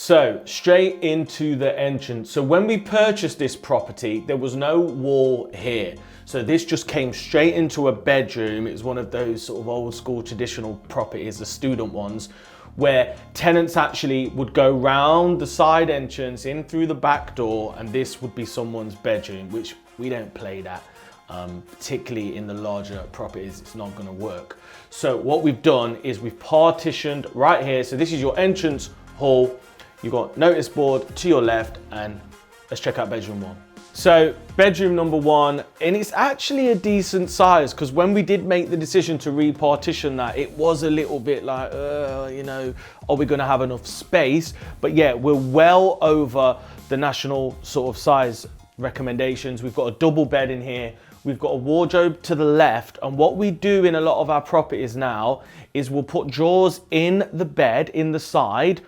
So straight into the entrance. So when we purchased this property, there was no wall here. So this just came straight into a bedroom. It was one of those sort of old school traditional properties, the student ones, where tenants actually would go round the side entrance in through the back door, and this would be someone's bedroom, which we don't play that. Particularly in the larger properties, it's not going to work. So what we've done is we've partitioned right here. So this is your entrance hall. You've got notice board to your left, and let's check out bedroom one. So bedroom number one, and it's actually a decent size, because when we did make the decision to repartition that, it was a little bit like, you know, are we going to have enough space? But yeah, we're well over the national sort of size recommendations. We've got a double bed in here. We've got a wardrobe to the left. And what we do in a lot of our properties now is we'll put drawers in the bed, in the side,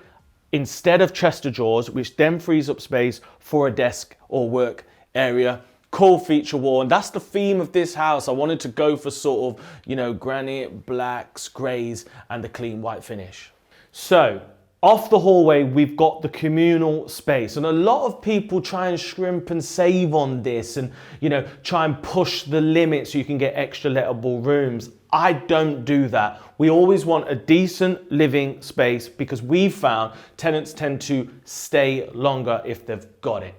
instead of chest of drawers, which then frees up space for a desk or work area. Cool feature wall, and that's the theme of this house. I wanted to go for sort of, you know, granite, blacks, greys, and the clean white finish. So off the hallway, we've got the communal space, and a lot of people try and scrimp and save on this and, you know, try and push the limit so you can get extra lettable rooms. I don't do that. We always want a decent living space, because we've found tenants tend to stay longer if they've got it.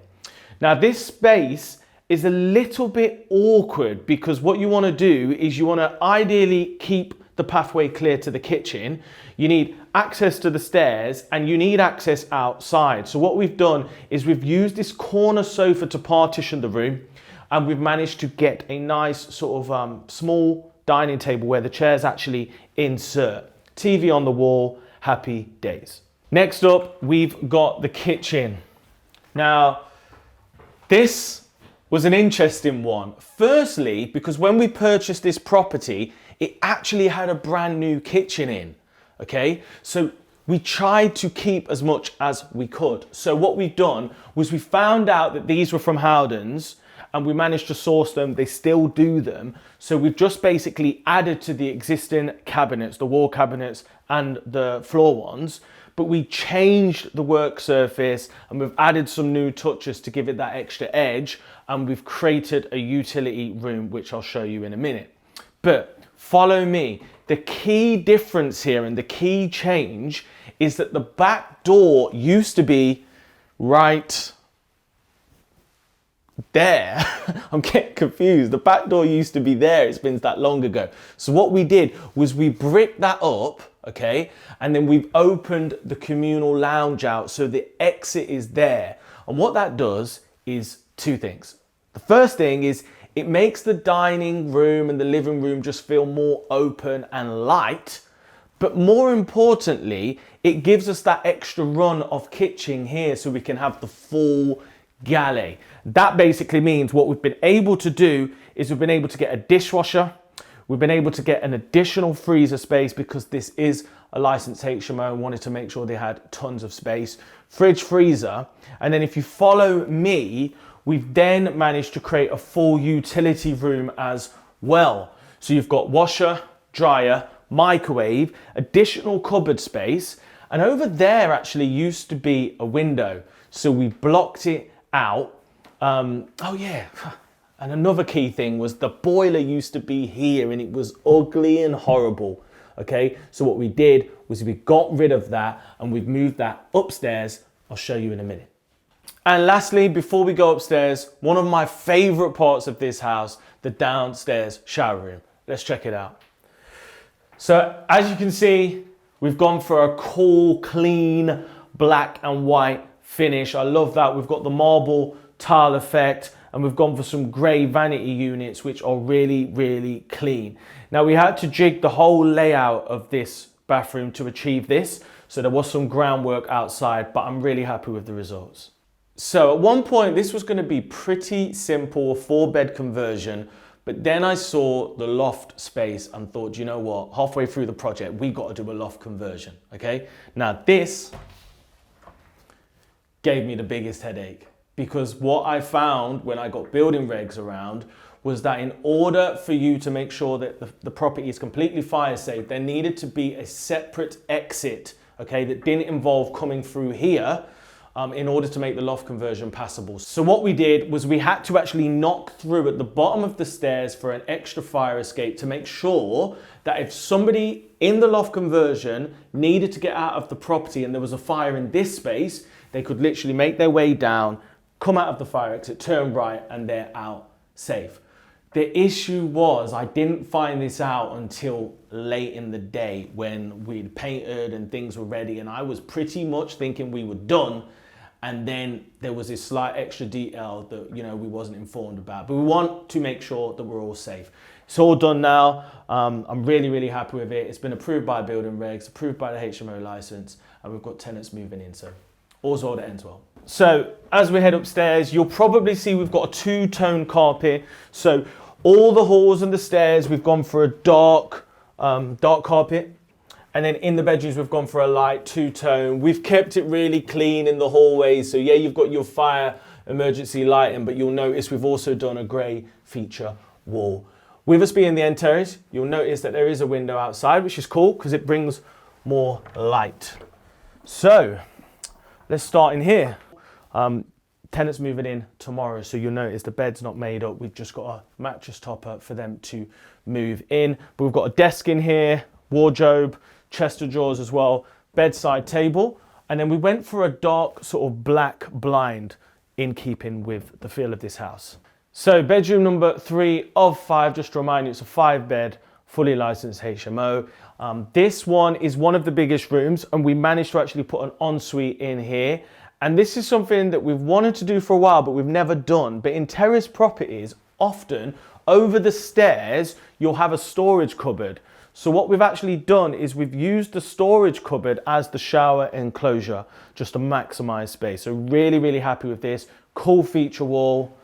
Now this space is a little bit awkward, because what you want to do is you want to ideally keep the pathway clear to the kitchen. You need access to the stairs, and you need access outside. So what we've done is we've used this corner sofa to partition the room, and we've managed to get a nice sort of small dining table where the chairs actually insert. TV on the wall, happy days. Next up, we've got the kitchen. Now, this was an interesting one. Firstly, because when we purchased this property, it actually had a brand new kitchen in, okay? So we tried to keep as much as we could. So what we've done was we found out that these were from Howdens, and we managed to source them. They still do them. So we've just basically added to the existing cabinets, the wall cabinets and the floor ones, but we changed the work surface, and we've added some new touches to give it that extra edge, and we've created a utility room, which I'll show you in a minute. But follow me. The key difference here and the key change is that the back door used to be right there. I'm getting confused. The back door used to be there. It's been that long ago. So what we did was we bricked that up, okay? And then we've opened the communal lounge out, so the exit is there. And what that does is two things. The first thing is it makes the dining room and the living room just feel more open and light. But more importantly, it gives us that extra run of kitchen here, so we can have the full galley. That basically means what we've been able to do is we've been able to get a dishwasher. We've been able to get an additional freezer space, because this is a licensed HMO and wanted to make sure they had tons of space. Fridge, freezer. And then if you follow me, we've then managed to create a full utility room as well. So you've got washer, dryer, microwave, additional cupboard space. And over there actually used to be a window. So we blocked it out. Oh yeah, and another key thing was the boiler used to be here, and it was ugly and horrible, okay? So what we did was we got rid of that, and we've moved that upstairs. I'll show you in a minute. And lastly, before we go upstairs, one of my favorite parts of this house, the downstairs shower room. Let's check it out. So as you can see, we've gone for a cool, clean, black and white finish. I love that. We've got the marble tile effect, and we've gone for some grey vanity units, which are really, really clean. Now we had to jig the whole layout of this bathroom to achieve this. So there was some groundwork outside, but I'm really happy with the results. So at one point, this was going to be pretty simple, a 4-bed conversion. But then I saw the loft space and thought, you know what, halfway through the project, we got to do a loft conversion, okay? Now this gave me the biggest headache, because what I found when I got building regs around was that in order for you to make sure that the property is completely fire safe, there needed to be a separate exit, okay, that didn't involve coming through here in order to make the loft conversion passable. So what we did was we had to actually knock through at the bottom of the stairs for an extra fire escape to make sure that if somebody in the loft conversion needed to get out of the property and there was a fire in this space, they could literally make their way down, come out of the fire exit, turn right, and they're out safe. The issue was I didn't find this out until late in the day when we'd painted and things were ready, and I was pretty much thinking we were done. And then there was this slight extra detail that, you know, we wasn't informed about. But we want to make sure that we're all safe. It's all done now. I'm really, really happy with it. It's been approved by building regs, approved by the HMO license, and we've got tenants moving in. So all's well that ends well. So as we head upstairs, you'll probably see we've got a two-tone carpet. So all the halls and the stairs, we've gone for a dark carpet. And then in the bedrooms, we've gone for a light two-tone. We've kept it really clean in the hallways. So yeah, you've got your fire emergency lighting, but you'll notice we've also done a grey feature wall. With us being the end terrace, you'll notice that there is a window outside, which is cool because it brings more light. So let's start in here. Tenants moving in tomorrow, so you'll notice the bed's not made up. We've just got a mattress topper for them to move in. But we've got a desk in here, wardrobe, chest of drawers as well, bedside table, and then we went for a dark sort of black blind in keeping with the feel of this house. So bedroom number 3 of 5, just to remind you, it's a 5-bed, fully licensed HMO. This one is one of the biggest rooms, and we managed to actually put an ensuite in here. And this is something that we've wanted to do for a while, but we've never done. But in terrace properties, often over the stairs, you'll have a storage cupboard. So what we've actually done is we've used the storage cupboard as the shower enclosure, just to maximize space. So really, really happy with this. Cool feature wall,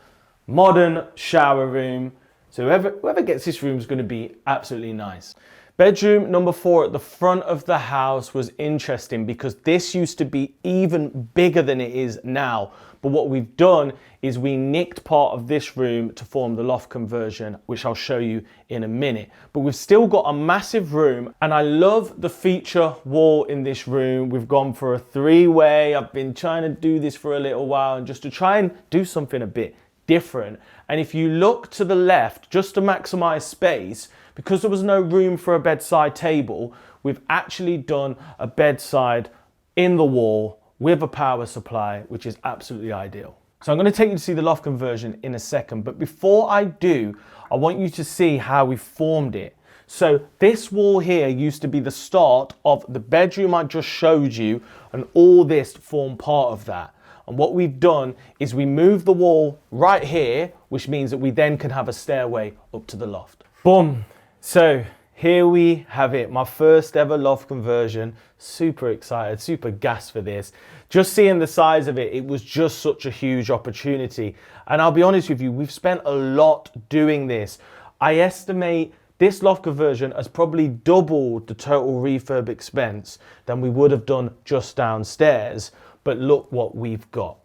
modern shower room. So whoever gets this room is going to be absolutely nice. Bedroom number 4 at the front of the house was interesting because this used to be even bigger than it is now. But what we've done is we nicked part of this room to form the loft conversion, which I'll show you in a minute. But we've still got a massive room, and I love the feature wall in this room. We've gone for a 3-way. I've been trying to do this for a little while, and just to try and do something a bit different. And if you look to the left, just to maximize space, because there was no room for a bedside table, we've actually done a bedside in the wall with a power supply, which is absolutely ideal. So I'm going to take you to see the loft conversion in a second, but before I do, I want you to see how we formed it. So this wall here used to be the start of the bedroom I just showed you, and all this formed part of that. And what we've done is we moved the wall right here, which means that we then can have a stairway up to the loft. Boom. So here we have it, my first ever loft conversion. Super excited, super gassed for this. Just seeing the size of it, it was just such a huge opportunity. And I'll be honest with you, we've spent a lot doing this. I estimate this loft conversion has probably doubled the total refurb expense than we would have done just downstairs. But look what we've got.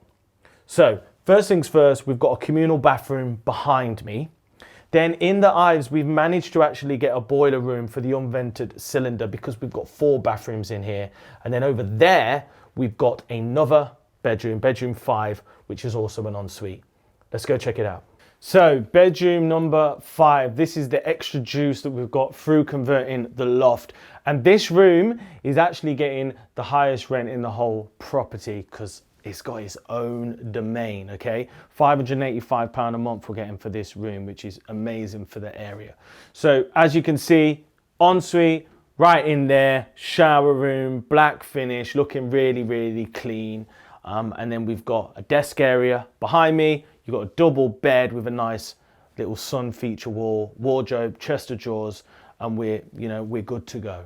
So first things first, we've got a communal bathroom behind me. Then in the eaves, we've managed to actually get a boiler room for the unvented cylinder because we've got 4 bathrooms in here. And then over there, we've got another bedroom, bedroom 5, which is also an ensuite. Let's go check it out. So bedroom number 5, this is the extra juice that we've got through converting the loft. And this room is actually getting the highest rent in the whole property because it's got its own domain, okay? £585 a month we're getting for this room, which is amazing for the area. So as you can see, ensuite right in there, shower room, black finish, looking really, really clean. And then we've got a desk area behind me. You've got a double bed with a nice little sun feature wall, wardrobe, chest of drawers, and we're good to go.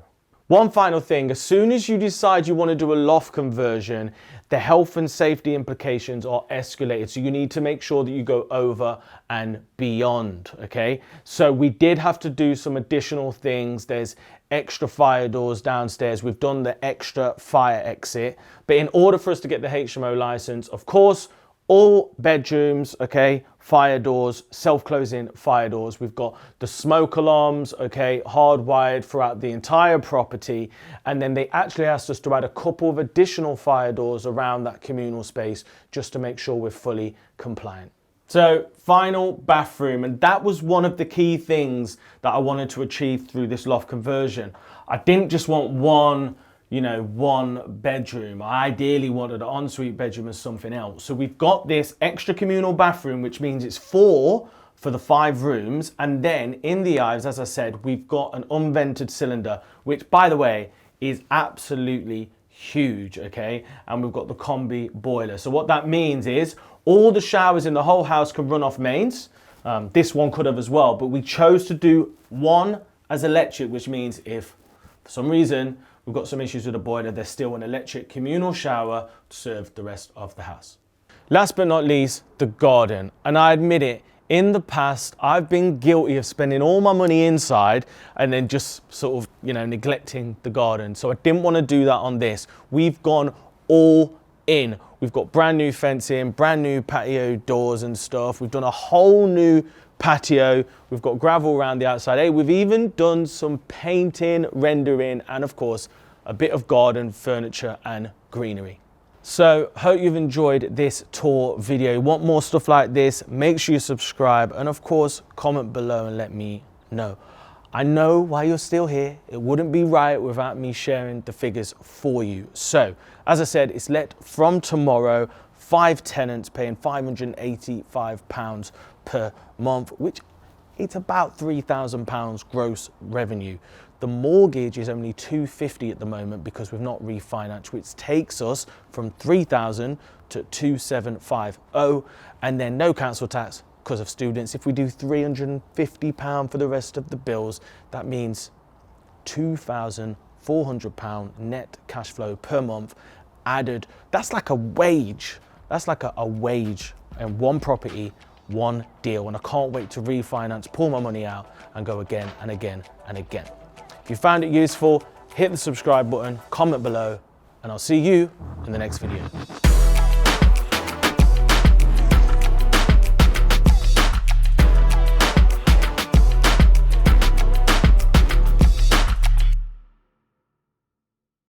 One final thing, as soon as you decide you want to do a loft conversion, the health and safety implications are escalated. So you need to make sure that you go over and beyond, okay? So we did have to do some additional things. There's extra fire doors downstairs. We've done the extra fire exit. But in order for us to get the HMO license, of course, all bedrooms, okay, fire doors, self-closing fire doors. We've got the smoke alarms, okay, hardwired throughout the entire property. And then they actually asked us to add a couple of additional fire doors around that communal space just to make sure we're fully compliant. So final bathroom, and that was one of the key things that I wanted to achieve through this loft conversion. I didn't just want one bedroom. I ideally wanted an ensuite bedroom as something else. So we've got this extra communal bathroom, which means it's 4 for the 5 rooms. And then in the eaves, as I said, we've got an unvented cylinder, which by the way, is absolutely huge, okay? And we've got the combi boiler. So what that means is all the showers in the whole house can run off mains. This one could have as well, but we chose to do one as electric, which means if for some reason we've got some issues with the boiler, there's still an electric communal shower to serve the rest of the house. Last but not least, the garden. And I admit it, in the past, I've been guilty of spending all my money inside and then just sort of, neglecting the garden. So I didn't want to do that on this. We've gone all in. We've got brand new fencing, brand new patio doors and stuff. We've done a whole new patio. We've got gravel around the outside. Hey, we've even done some painting, rendering, and of course, a bit of garden, furniture, and greenery. So, hope you've enjoyed this tour video. Want more stuff like this? Make sure you subscribe, and of course, comment below and let me know. I know why you're still here. It wouldn't be right without me sharing the figures for you. So, as I said, it's let from tomorrow. 5 tenants paying £585 per month, which it's about £3,000 gross revenue. The mortgage is only £250 at the moment because we've not refinanced, which takes us from £3,000 to £2,750, and then no council tax because of students. If we do £350 for the rest of the bills, that means £2,400 net cash flow per month added. That's like a wage. That's like a wage, and one property, one deal. And I can't wait to refinance, pull my money out and go again and again and again. If you found it useful, hit the subscribe button, comment below, and I'll see you in the next video.